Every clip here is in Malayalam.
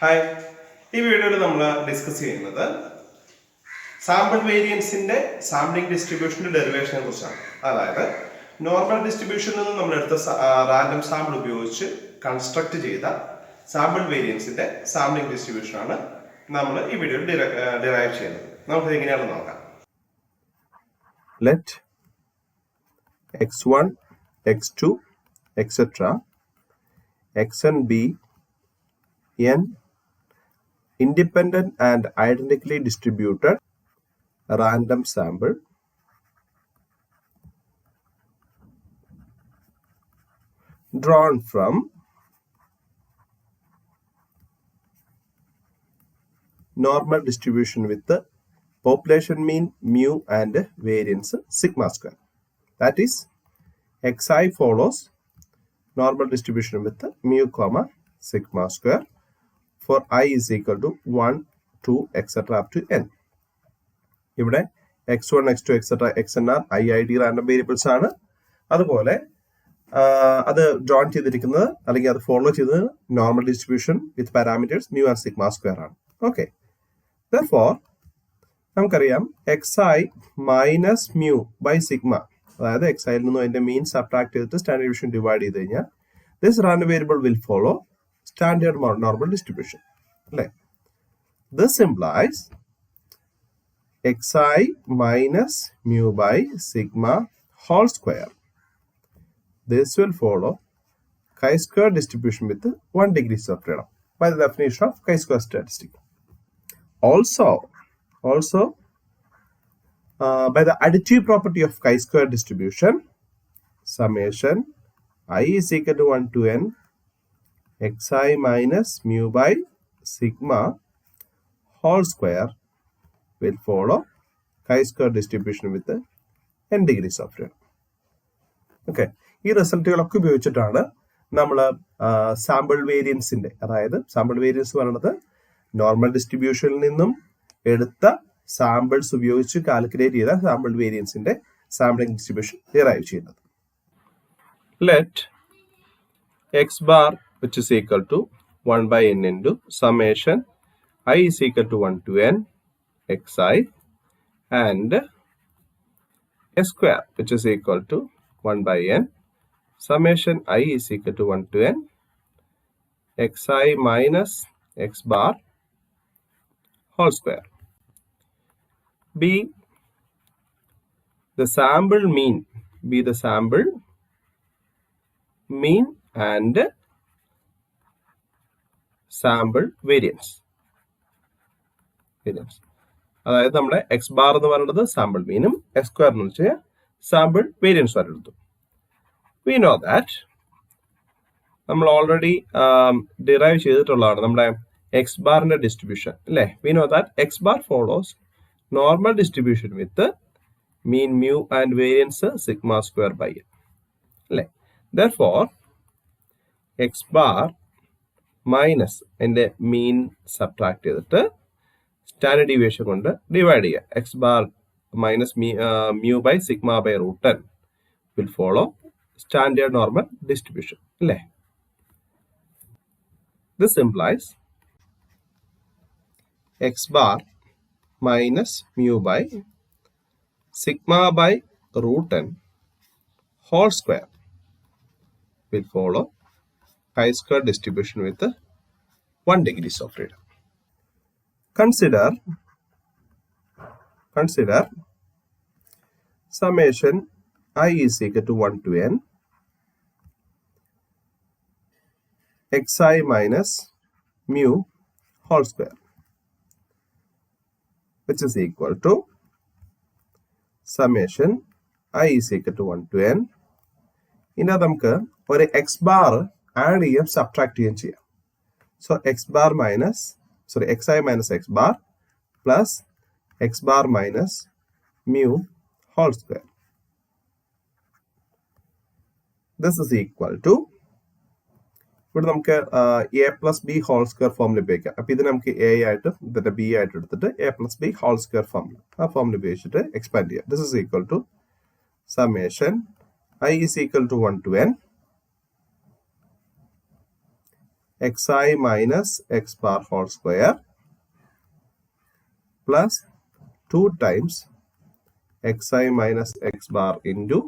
ഹായ്, ഈ വീഡിയോയിൽ നമ്മൾ ഡിസ്കസ് ചെയ്യുന്നത് സാമ്പിൾ വേരിയൻസിന്റെ സാമ്പിളിംഗ് ഡിസ്ട്രിബ്യൂഷന്റെ ഡെറിവേഷനെ കുറിച്ചാണ്. അതായത് നോർമൽ ഡിസ്ട്രിബ്യൂഷനിൽ നിന്ന് നമ്മൾ എടുത്ത റാൻഡം സാമ്പിൾ ഉപയോഗിച്ച് കൺസ്ട്രക്ട് ചെയ്ത സാമ്പിൾ വേരിയൻസിന്റെ സാമ്പിളിംഗ് ഡിസ്ട്രിബ്യൂഷൻ ആണ് നമ്മൾ ഈ വീഡിയോയിൽ ഡിറൈവ് ചെയ്യുന്നത്. നമുക്ക് എങ്ങനെയാണെന്ന് നോക്കാം. Let x1, x2, etc. xn be n independent and identically distributed random sample drawn from normal distribution with the population mean mu and variance sigma square. That is, xi follows normal distribution with the mu comma sigma square for I is equal to 1, 2, etc. up to n. ഇവിടെ x1, x2, etc. xn are IID random variables ആണ്. അതുപോലെ അത് ഡ്രോൺ ചെയ്തിരിക്കുന്നത് അല്ലെങ്കിൽ അത് ഫോളോ ചെയ്തത് normal distribution with parameters mu and sigma square ആണ്. ഓക്കെ, therefore നമുക്കറിയാം xi minus mu by sigma, അതായത് xi യിൽ നിന്നും അതിന്റെ മീൻ സബ്ട്രാക്ട് ചെയ്തിട്ട് സ്റ്റാൻഡേർഡ് ഡീവിയേഷൻ ഡിവൈഡ് ചെയ്ത് കഴിഞ്ഞാൽ this random variable will follow standard normal distribution അല്ലേ. This implies xi minus mu by sigma whole square. This will follow chi-square distribution with 1 degree of freedom by the definition of chi-square statistic. Also, by the additive property of chi-square distribution, summation I is equal to 1 to n xi minus mu by sigma whole square will follow chi-square distribution with n degrees of freedom. Okay, ഈ റിസൾട്ടുകളൊക്കെ ഉപയോഗിച്ചിട്ടാണ് നമ്മൾ സാമ്പിൾ വേരിയൻസിന്റെ, അതായത് സാമ്പിൾ വേരിയൻസ് പറയുന്നത് നോർമൽ ഡിസ്ട്രിബ്യൂഷനിൽ നിന്നും എടുത്ത സാമ്പിൾസ് ഉപയോഗിച്ച് കാൽക്കുലേറ്റ് ചെയ്ത സാമ്പിൾ വേരിയൻസിന്റെ സാമ്പിളിംഗ് ഡിസ്ട്രിബ്യൂഷൻ ഡിറൈവ് ചെയ്യുന്നത്. Let X bar which is equal to 1 by n into summation I is equal to 1 to n xi and s square which is equal to 1 by n summation I is equal to 1 to n xi minus x bar whole square be the sample mean and sample variance. അതായത് നമ്മുടെ എക്സ് ബാർ എന്ന് പറയുന്നത് സാമ്പിൾ മീനും എക്സ് സ്ക്വയർ എന്ന് വെച്ചാൽ സാമ്പിൾ വേരിയൻസ് ആയിട്ട് എടുത്തു. വി നോ ദാറ്റ് നമ്മൾ ഓൾറെഡി ഡിറൈവ് ചെയ്തിട്ടുള്ളതാണ് നമ്മുടെ എക്സ് ബാറിന്റെ ഡിസ്ട്രിബ്യൂഷൻ അല്ലേ. We know that x bar follows normal distribution with mean mu and variance sigma square by n അല്ലേ. ദെർഫോർ എക്സ് ബാർ മൈനസ് എൻ്റെ മീൻ സബ്ട്രാക്ട് ചെയ്തിട്ട് സ്റ്റാൻഡേർഡ് ഡീവിയേഷൻ കൊണ്ട് ഡിവൈഡ് ചെയ്യുക. X bar minus mu by sigma by root n will follow standard normal distribution അല്ലേ. This implies x bar minus mu by sigma by root n whole square will follow chi-square distribution with 1 degrees of freedom. Consider summation I is equal to 1 to n xi minus mu whole square which is equal to summation I is equal to 1 to n. ഇതിനകത്ത് നമുക്ക് ഒരു എക്സ് ബാർ ആഡ് ചെയ്യാം, സബ്ട്രാക്ട് ചെയ്യുകയും ചെയ്യാം. So x bar minus xi minus x bar plus x bar minus mu whole square. This is equal to, ഇവിടെ നമുക്ക് a plus b whole square ഫോമിൽ ഉപയോഗിക്കാം. അപ്പൊ ഇത് നമുക്ക് എ ആയിട്ട് ഇതിന്റെ ബി ആയിട്ട് എടുത്തിട്ട് a plus b whole square ഫോമിൽ ആ ഫോമിൽ ഉപയോഗിച്ചിട്ട് എക്സ്പാൻഡ് ചെയ്യാം. This is equal to summation I is equal to 1 to n xi minus x bar whole square plus 2 times xi minus x bar into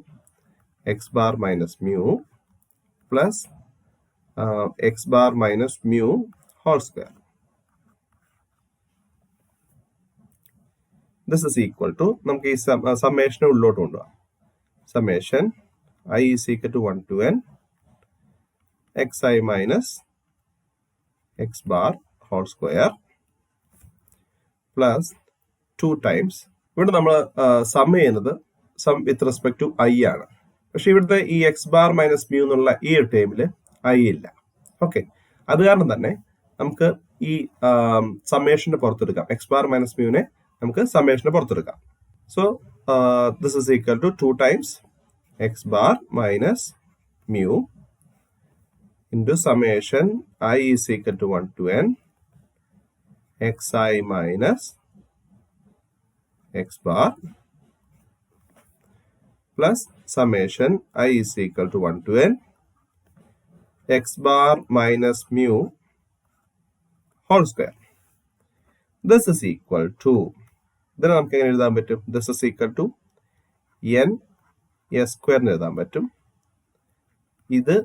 x bar minus mu plus x bar minus mu whole square. This is equal to നമുക്ക് ഈ സമ്മേഷനെ ഉള്ളോട്ട് കൊണ്ടുപോകാം. Summation I is equal to 1 to n xi minus x bar whole square plus 2 times ഇവിടെ നമ്മൾ സം ചെയ്യുന്നത് sum with respect to i ആണ്. പക്ഷെ ഇവിടുത്തെ ഈ എക്സ് ബാർ മൈനസ് മ്യൂ എന്നുള്ള ഈ ഒരു ടൈമില് ഐ ഇല്ല. ഓക്കെ, അത് കാരണം തന്നെ നമുക്ക് ഈ സമ്മേഷന്റെ പുറത്തെടുക്കാം. എക്സ് ബാർ മൈനസ് മ്യൂവിനെ നമുക്ക് സമ്മേഷന്റെ പുറത്തെടുക്കാം. So this is equal to 2 times x bar minus mu into summation I is equal to 1 to n xi minus x bar plus summation I is equal to 1 to n x bar minus mu whole square. This is equal to, then നമുക്ക് എങ്ങനെ എഴുതാൻ പറ്റും? This is equal to n s square എന്ന് എഴുതാൻ പറ്റും. ഇത്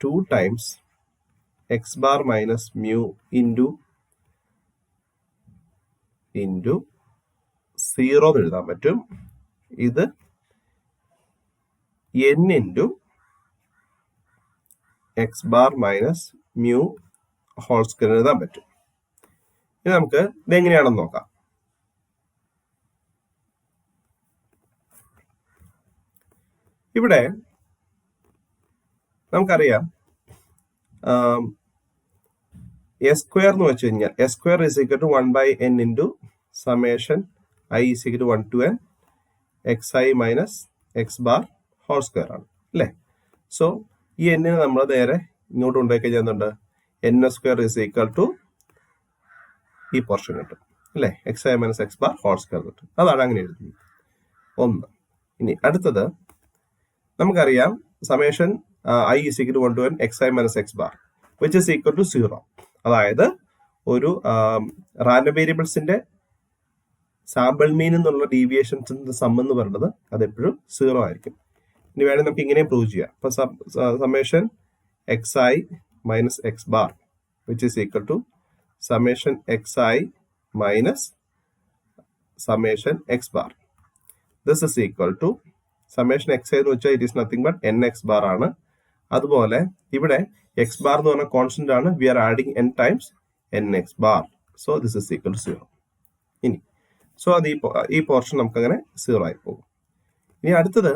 2 times x bar minus mu into 0 എഴുതാൻ പറ്റും. ഇത് n into x bar minus mu whole square എഴുതാൻ പറ്റും. ഇനി നമുക്ക് ഇതെങ്ങനെയാണെന്ന് നോക്കാം. ഇവിടെ നമുക്കറിയാം എസ് സ്ക്വയർ എന്ന് വെച്ച് കഴിഞ്ഞാൽ s square is equal to 1/n into summation i is equal to 1 to n x i minus x bar whole square ആണ് അല്ലേ. സോ ഈ എന്നിനെ നമ്മൾ നേരെ ഇങ്ങോട്ട് കൊണ്ടുപോയി കഴിഞ്ഞാൽ n square is equal to ഈ പോർഷൻ കിട്ടും അല്ലേ. X i minus x bar whole square കിട്ടും. അതാണ് അങ്ങനെ എഴുതുന്നത്. ഒന്ന്. ഇനി അടുത്തത് നമുക്കറിയാം summation I is equal to 1 to n xi minus x bar which is equal to 0. അതായത് ഒരു റാൻഡം വേരിയബിൾസിന്റെ സാമ്പിൾ മീൻ എന്നുള്ള ഡീവിയേഷൻസിന്റെ സം എന്ന് പറയുന്നത് അത് എപ്പോഴും 0 ആയിരിക്കും. ഇനി വേണമെങ്കിൽ നമുക്ക് ഇങ്ങനെയും പ്രൂവ് ചെയ്യാം. അപ്പൊ summation xi minus x bar which is equal to summation xi minus summation x bar. This is equal to summation xi എന്ന് വെച്ചാൽ it is nothing but nx bar ആണ്. അതുപോലെ ഇവിടെ x bar എന്ന് പറഞ്ഞ കോൺസ്റ്റന്റ് ആണ്. We are adding n times nx bar. So this is equal to 0. ഇനി സോ അത് ഈ പോർഷൻ നമുക്ക് അങ്ങനെ 0 ആയി പോകും. ഇനി അടുത്തത്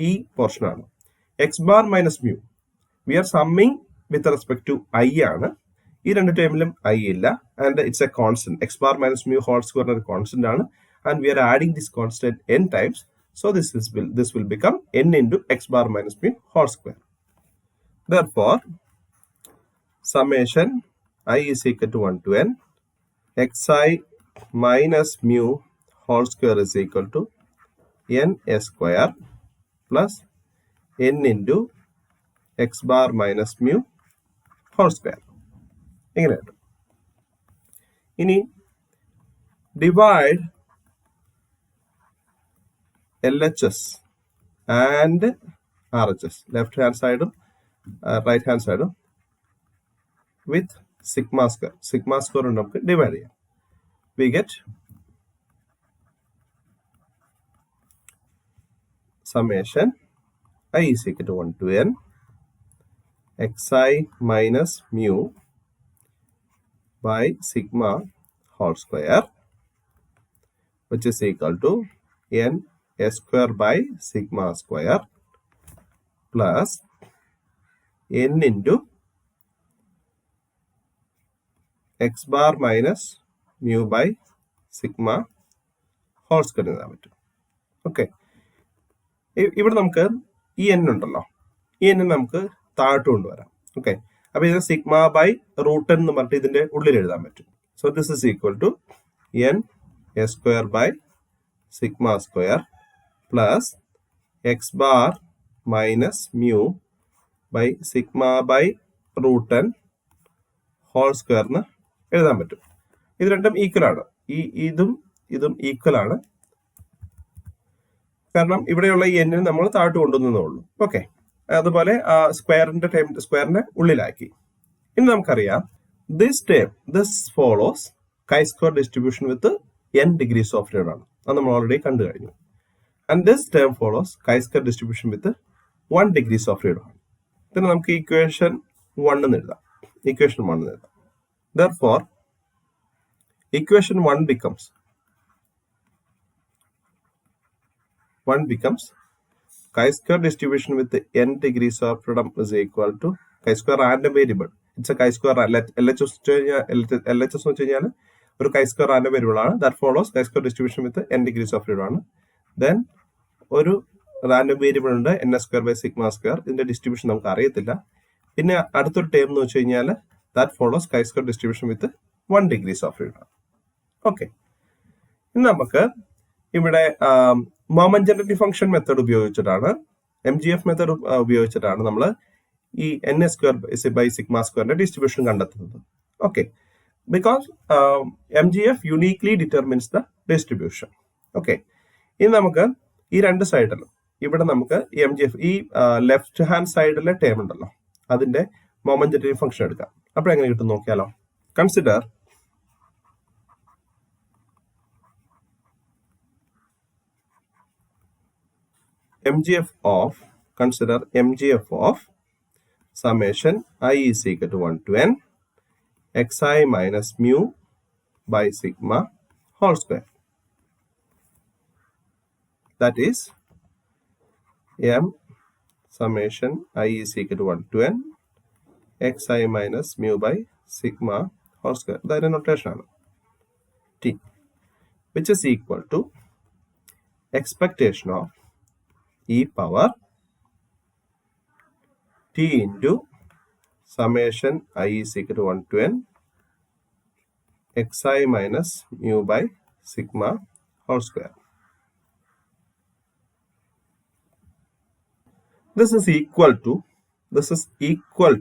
ഈ പോർഷൻ ആണ്. X bar minus mu we are summing with respect to i ആണ്. ഈ രണ്ട് ടൈമിലും ഐ ഇല്ല and it's a constant. X bar minus mu whole square ഒരു കോൺസ്റ്റന്റ് ആണ് and we are adding this constant n times. So this will become n into x bar minus mu whole square. Therefore, summation I is equal to 1 to n xi minus mu whole square is equal to n s square plus n into x bar minus mu whole square. ഇങ്ങനെയാണ്. ഇനി divide LHS and RHS, left hand side right hand side with sigma square. Sigma square നമുക്ക് ഡിവൈഡ് ചെയ്യാം. We get summation I is equal to 1 to n xi minus mu by sigma whole square which is equal to n s square by sigma square plus n into x bar minus mu by sigma whole square എഴുതാൻ പറ്റും. ഓക്കെ, ഇവിടെ നമുക്ക് ഈ n ഉണ്ടല്ലോ, ഈ n നമുക്ക് താഴോട്ട് കൊണ്ടുവരാം. ഓക്കെ, അപ്പൊ ഇത് സിഗ്മ ബൈ റൂട്ട് എന്ന് പറഞ്ഞിട്ട് ഇതിന്റെ ഉള്ളിൽ എഴുതാൻ പറ്റും. So this is equal to n s square by sigma square plus x bar minus mu by sigma by root n whole square എന്ന് എഴുതാൻ പറ്റും. ഇത് രണ്ടും ഈക്വൽ ആണ്. ഇതും ഈക്വൽ ആണ്. കാരണം ഇവിടെയുള്ള ഈ എന്നിന് നമ്മൾ താഴോട്ട് കൊണ്ടുവന്നേ ഉള്ളൂ. ഓക്കെ, അതുപോലെ സ്ക്വയറിന്റെ ഉള്ളിലാക്കി. ഇനി നമുക്കറിയാം this follows chi-square distribution with n degrees of freedom ആണ്. അത് നമ്മൾ ഓൾറെഡി കണ്ടു കഴിഞ്ഞു. And this term follows chi-square distribution with 1 degrees of freedom ആണ്. ഇതിന് നമുക്ക് ഇക്വേഷൻ 1 എന്ന് എഴുതാം. Therefore, equation 1 becomes chi-square distribution with n degrees of freedom is equal to chi-square random variable. It's a chi-square LHS എന്ന് വെച്ച് കഴിഞ്ഞാൽ ഒരു chi-square random variable ആണ്. That follows chi-square distribution with n degrees of freedom ആണ്. Then ഒരു റാൻഡം വേരിയബിൾ ഉണ്ട് n² by sigma square. ഇതിന്റെ ഡിസ്ട്രിബ്യൂഷൻ നമുക്ക് അറിയത്തില്ല. പിന്നെ അടുത്തൊരു ടേം എന്ന് വെച്ച് കഴിഞ്ഞാൽ that follows chi-square distribution with 1 degrees of freedom. Okay, ഇനി നമുക്ക് ഇവിടെ മൊമെന്റ് ജനറേറ്റിംഗ് ഫംഗ്ഷൻ മെത്തേഡ് ഉപയോഗിച്ചിട്ടാണ്, MGF മെത്തേഡ് ഉപയോഗിച്ചിട്ടാണ് നമ്മൾ ഈ n² by sigma square distribution കണ്ടെത്തുന്നത്. Okay, because MGF uniquely determines the distribution. Okay, ഇനി നമുക്ക് ഈ രണ്ട് സൈഡിലും ഇവിടെ നമുക്ക് MGF ഈ ലെഫ്റ്റ് ഹാൻഡ് സൈഡിലെ ടേം ഉണ്ടല്ലോ അതിന്റെ മൊമെന്റ് ജനറേറ്റിംഗ് ഫംഗ്ഷൻ എടുക്കാം. അപ്പോൾ എങ്ങനെ കിട്ടും നോക്കിയാലോ. Consider MGF of summation I is equal to 1 to n xi minus mu by sigma whole square. That is m summation I is equal to 1 to n xi minus mu by sigma whole square. That is notation t, which is equal to expectation of e power t into summation I is equal to 1 to n xi minus mu by sigma whole square. This is equal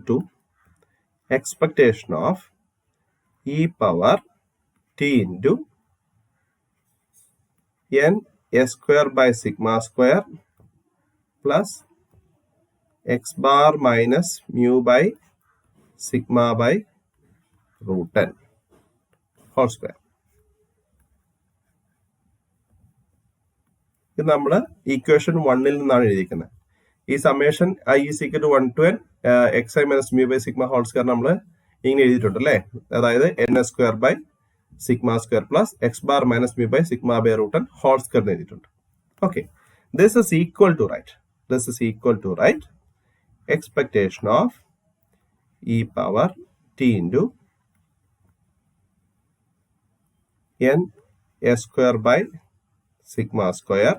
to expectation of e power t into n s² by sigma square plus x bar minus mu by sigma by root n whole square. ഇത് നമ്മൾ ഇക്വേഷൻ 1 നിന്നാണ് എഴുതിയിരിക്കുന്നത്. ഈ summation I is equal to 1 to n xi minus mu by sigma whole square നമ്മൾ ഇങ്ങനെ എഴുതിയിട്ടുണ്ട് അല്ലേ. അതായത് n² by sigma square plus x bar minus mu by sigma by root n whole square എഴുതിയിട്ടുണ്ട്. Okay, this is equal to right expectation of e power t into n s² by sigma square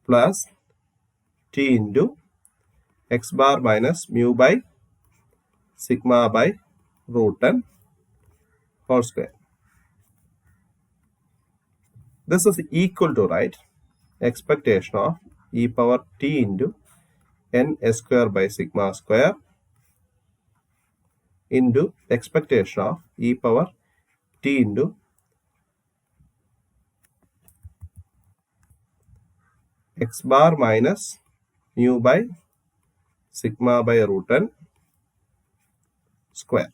plus t into x bar minus mu by sigma by root n whole square. This is equal to right expectation of e power t into n s² by sigma square into expectation of e power t into x bar minus mu by sigma by root n square.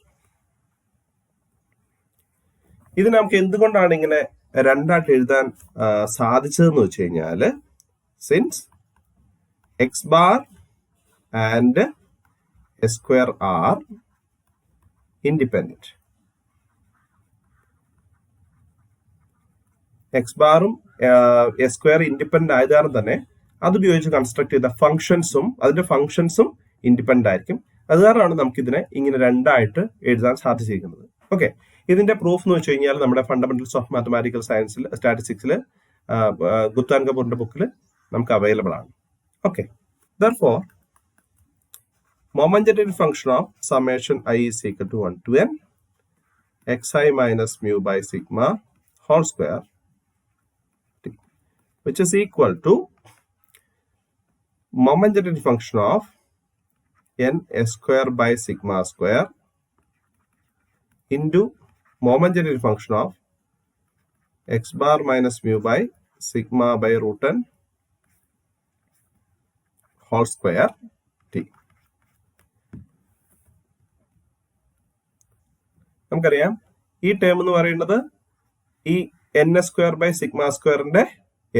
ഇത് നമുക്ക് എന്തുകൊണ്ടാണ് ഇങ്ങനെ രണ്ടായിട്ട് എഴുതാൻ സാധിച്ചതെന്ന് വെച്ച് കഴിഞ്ഞാൽ since x bar and s square are independent. X ബാറും എസ് സ്ക്വയർ ഇൻഡിപെൻഡന്റ് ആയത് കാരണം തന്നെ അതുപയോഗിച്ച് കൺസ്ട്രക്ട് ചെയ്ത അതിന്റെ ഫംഗ്ഷൻസും ഇൻഡിപെൻഡന്റ് ആയിരിക്കും. അത് കാരണമാണ് നമുക്ക് ഇതിനെ ഇങ്ങനെ രണ്ടായിട്ട് എഴുതാൻ സാധിച്ചിരിക്കുന്നത്. ഓക്കെ, ഇതിന്റെ പ്രൂഫ് എന്ന് വെച്ച് കഴിഞ്ഞാൽ നമ്മുടെ ഫണ്ടമെന്റൽസ് ഓഫ് മാത്തമാറ്റിക്കൽ സയൻസിൽ സ്റ്റാറ്റിസ്റ്റിക്സിൽ ഗുപ്താൻ കപൂറിന്റെ ബുക്കിൽ നമുക്ക് അവൈലബിൾ ആണ്. Okay, therefore moment generating function of summation I is equal to 1 to n xi minus mu by sigma whole square, which is equal to moment generating function of n s square by sigma square into moment generating function of x bar minus mu by sigma by root n whole square t. നമുക്കറിയാം ഈ ടേം എന്ന് പറയുന്നത് ഈ n s square by sigma സ്ക്വയറിന്റെ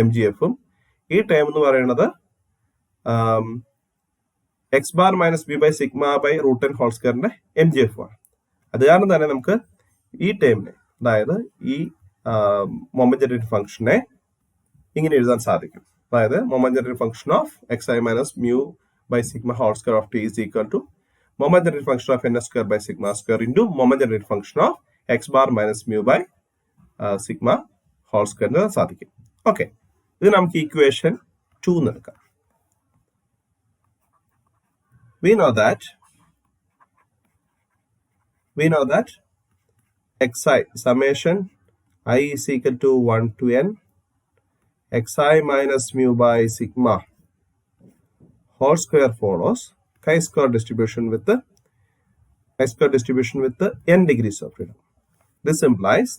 എം ജി എഫും ഈ ടേം എന്ന് പറയുന്നത് x bar minus b by sigma by root n whole സ്ക്വയറിന്റെ എം ജി എഫും ആണ്. അത് കാരണം തന്നെ നമുക്ക് ഈ ടേമിനെ, അതായത് ഈ മൊമെന്റ് ജനറേറ്റിംഗ് ഫംഗ്ഷനെ ഇങ്ങനെ എഴുതാൻ സാധിക്കും. അതായത് moment generating function of x i minus mu by sigma whole square of t is equal to moment generating function of n square by sigma square into moment generating function of x bar minus mu by sigma whole square എന്ന് സാധിക്കും. ഓക്കെ, ഇത് നമുക്ക് ഇക്വേഷൻ 2 എടുക്കാം. we know that xi summation I is equal to 1 to n xi minus mu by sigma whole square follows chi-square distribution with the n degrees of freedom. This implies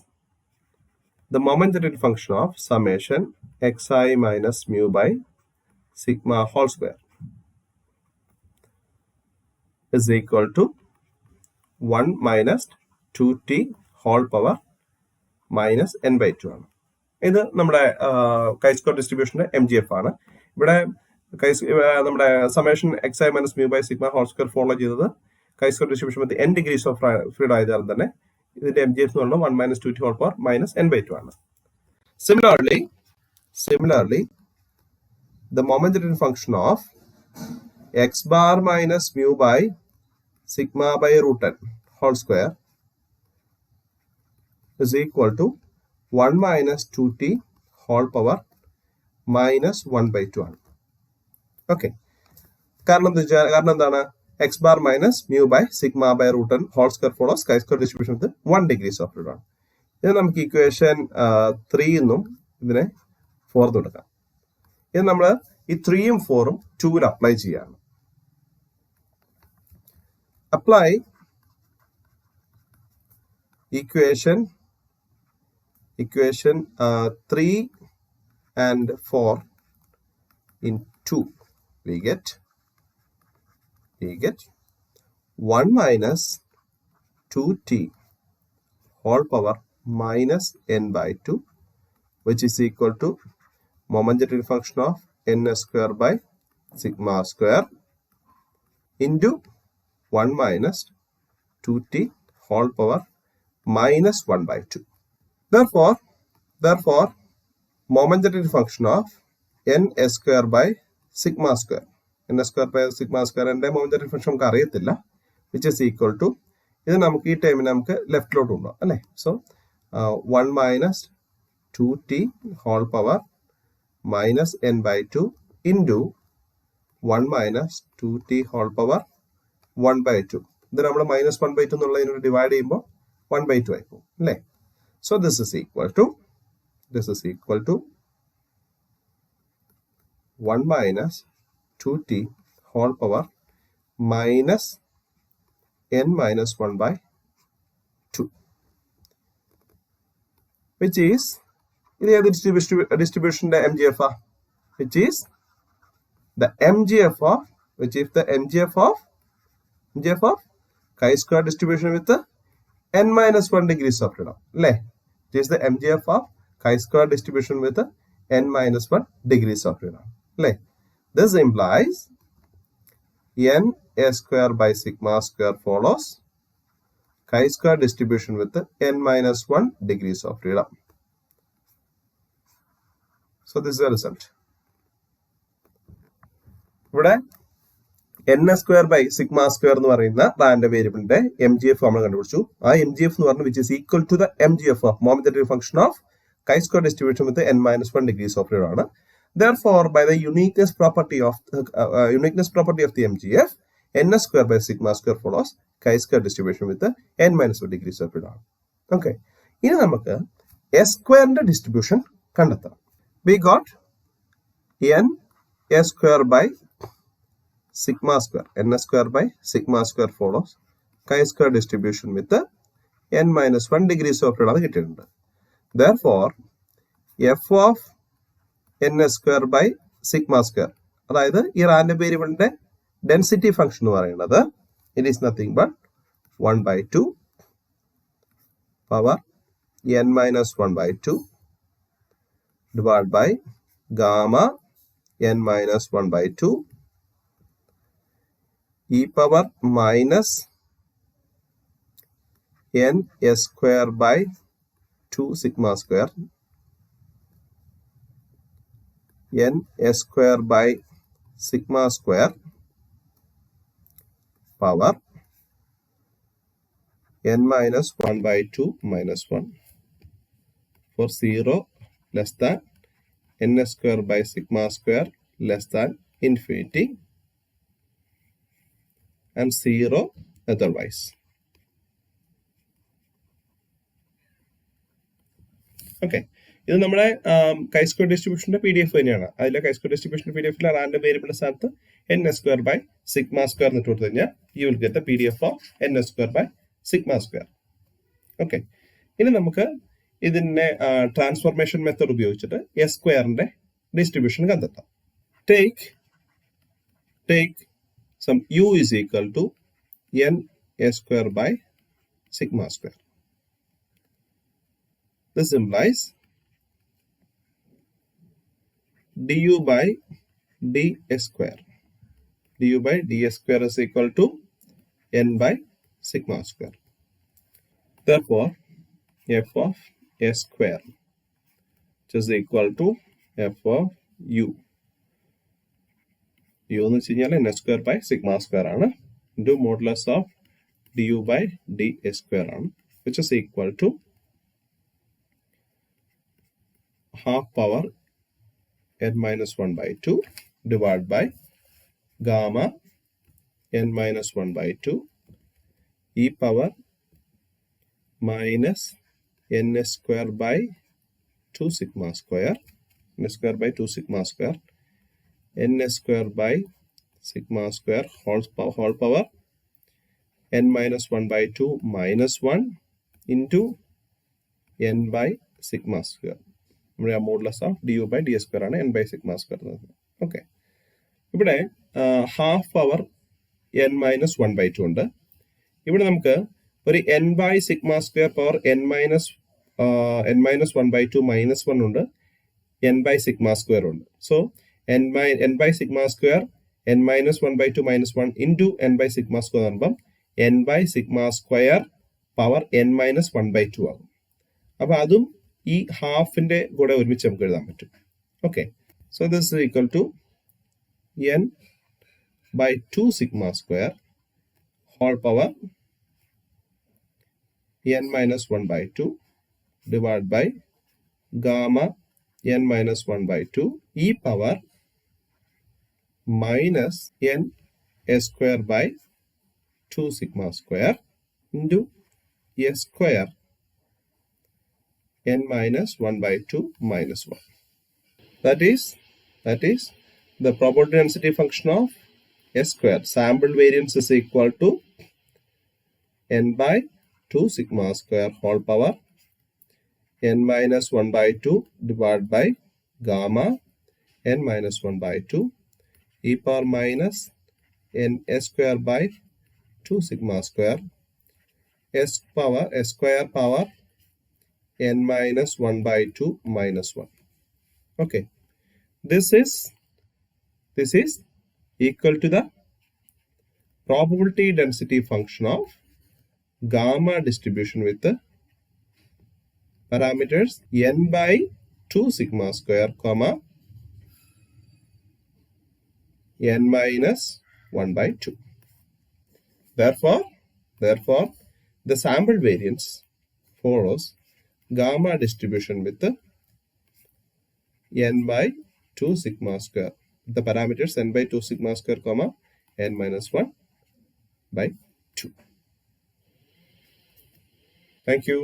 the moment generating function of summation xi minus mu by sigma whole square is equal to 1 minus 2t whole power minus n by 2 ആണ്. ഇത് നമ്മുടെ chi-square distributionന്റെ MGF ആണ്. ഇവിടെ നമ്മുടെ summation x i minus mu by sigma whole square follow ചെയ്തത് chi-square distribution with n degrees of freedom ആയതാണ് തന്നെ ഇതിന്റെ എം ജി എഫ് എന്ന് പറയുന്നത് 1 minus 2t whole power minus n by 2 ആണ്. Similarly, the moment generating function of x bar minus mu by sigma by root n whole square is equal to 1 minus 2t whole power minus 1 by 2 ആണ്. ഓക്കെ, കാരണം എന്താണ്? X bar minus mu by sigma by root n whole square follows chi-square distribution with 1 degrees of freedom ആണ്. ഇത് നമുക്ക് ഇക്വേഷൻ 3 എന്നും ഇതിനെ 4 എന്നും എടുക്കാം. ഇത് നമ്മൾ ഈ 3ഉം 4ഉം 2ൽ അപ്ലൈ ചെയ്യാണ്. Apply equation 3 and 4 in 2. We get 1 minus 2t whole power minus n by 2, which is equal to moment generating function of n square by sigma square into 1 minus 2t whole power minus 1 by 2. Therefore, moment generating function of n square by sigma square, n square by sigma square and moment generating function നമുക്ക് അറിയത്തില്ല, which is equal to, ഇത് നമുക്ക് ഈ ടൈമിന് നമുക്ക് ലെഫ്റ്റിലോട്ട് ഉണ്ടാവും അല്ലേ. So 1 minus 2t whole power minus n by 2 into 1 minus 2t whole power 1 by 2. ഇത് നമ്മൾ minus 1 by 2 എന്നുള്ളതിനോട് ഡിവൈഡ് ചെയ്യുമ്പോൾ 1 by 2 ആയി പോകും അല്ലേ. So this is equal to 1 minus 2t whole power minus n minus 1 by 2, which is distribution MGF, which is the MGF of chi-square distribution with the n minus 1 degrees of freedom. It is the MGF of chi-square distribution with the n minus 1 degrees of freedom. This implies n a square by sigma square follows chi-square distribution with the n minus 1 degrees of freedom. So this is the result. ഇവിടെ n square by sigma square എന്ന് പറയുന്ന റാൻഡം വേരിയബിളിന്റെ MGF നമ്മൾ കണ്ടുപിടിച്ചു. ആ MGF എന്ന് പറഞ്ഞാൽ which is equal to the MGF of moment generating function of chi-square distribution with the n minus 1 degrees of freedom ആണ്. Therefore, by the uniqueness property of the MGF, n square by sigma square follows chi-square distribution with the n minus 1 degrees of freedom. Okay. ഇനി നമുക്ക് s സ്ക്വയറിന്റെ ഡിസ്ട്രിബ്യൂഷൻ കണ്ടെത്താം. We got n a square by sigma square. N square by sigma square follows chi-square distribution with n minus 1 degrees of freedom കിട്ടിയിട്ടുണ്ട്. Therefore, f of n square by sigma square, അതായത് ഈ റാൻഡം വേരിയബിളിന്റെ ഡെൻസിറ്റി ഫംഗ്ഷൻ എന്ന് പറയുന്നത് it is nothing but 1 by 2 power n minus 1 by 2 divided by gamma n minus 1 by 2 e power minus n square by 2 sigma square n square by sigma square power n minus 1 by 2 minus 1 for 0 less than n square by sigma square less than infinity and 0 otherwise. Okay, ഇത് നമ്മുടെ chi-square ഡിസ്ട്രിബ്യൂഷന്റെ PDF തന്നെയാണ്. അതിലെ chi-square ഡിസ്ട്രിബ്യൂഷന്റെ PDFിലെ റാൻഡം വേരിയബിളിന്റെ സ്ഥാനത്ത് n square by sigma square എന്നിട്ട് കൊടുത്തു കഴിഞ്ഞാൽ you will get the PDF of n square by sigma square. Okay, ഇനി നമുക്ക് ഇതിന്റെ ട്രാൻസ്ഫോർമേഷൻ മെത്തേഡ് ഉപയോഗിച്ചിട്ട് എസ് സ്ക്വയറിന്റെ ഡിസ്ട്രിബ്യൂഷൻ കണ്ടെത്താം. Take some u is equal to n s square by sigma square. This implies du by ds square. Du by ds square is equal to n by sigma square. Therefore, f of s square, which is equal to f of u. u എന്ന് വെച്ച് കഴിഞ്ഞാൽ n square by sigma square ആണ് into modulus of du by ds square ആണ്, which is equal to half power n minus 1 by 2 divided by gamma n minus 1 by 2 e power minus n square by 2 sigma square, n square by 2 sigma square, n square by sigma square whole power n minus 1 by 2 minus 1 into n by sigma square. നമ്മുടെ modulus of d u by d s square ആണ് n by sigma square. Okay, ഇവിടെ half power n minus 1 by 2 ഉണ്ട്. ഇവിടെ നമുക്ക് ഒരു n by sigma square power n minus 1 by 2 minus 1 ഉണ്ട്, n ബൈ സിഗ്മ സ്ക്വയർ ഉണ്ട്. So n by sigma square n minus 1 by 2 minus 1 into n by sigma square എന്ന് പറയുമ്പം n by sigma square power n minus 1 by 2 ആകും. അപ്പൊ അതും ഈ ഹാഫിന്റെ കൂടെ ഒരുമിച്ച് നമുക്ക് എഴുതാൻ പറ്റും. Okay, so this is equal to n by 2 sigma square whole power n minus 1 by 2 divided by gamma n minus 1 by 2 e power minus n s square by 2 sigma square into s square n minus 1 by 2 minus 1. That is the probability density function of s square. Sample variance is equal to n by 2 sigma square whole power n minus 1 by 2 divided by gamma n minus 1 by 2 e power minus n s square by 2 sigma square s square power n minus 1 by 2 minus 1. Okay, this is equal to the probability density function of gamma distribution with the parameters n by 2 sigma square comma n minus 1 by 2. Therefore the sample variance follows gamma distribution with the n by 2 sigma square. The parameters n by 2 sigma square comma n minus 1 by 2. Thank you.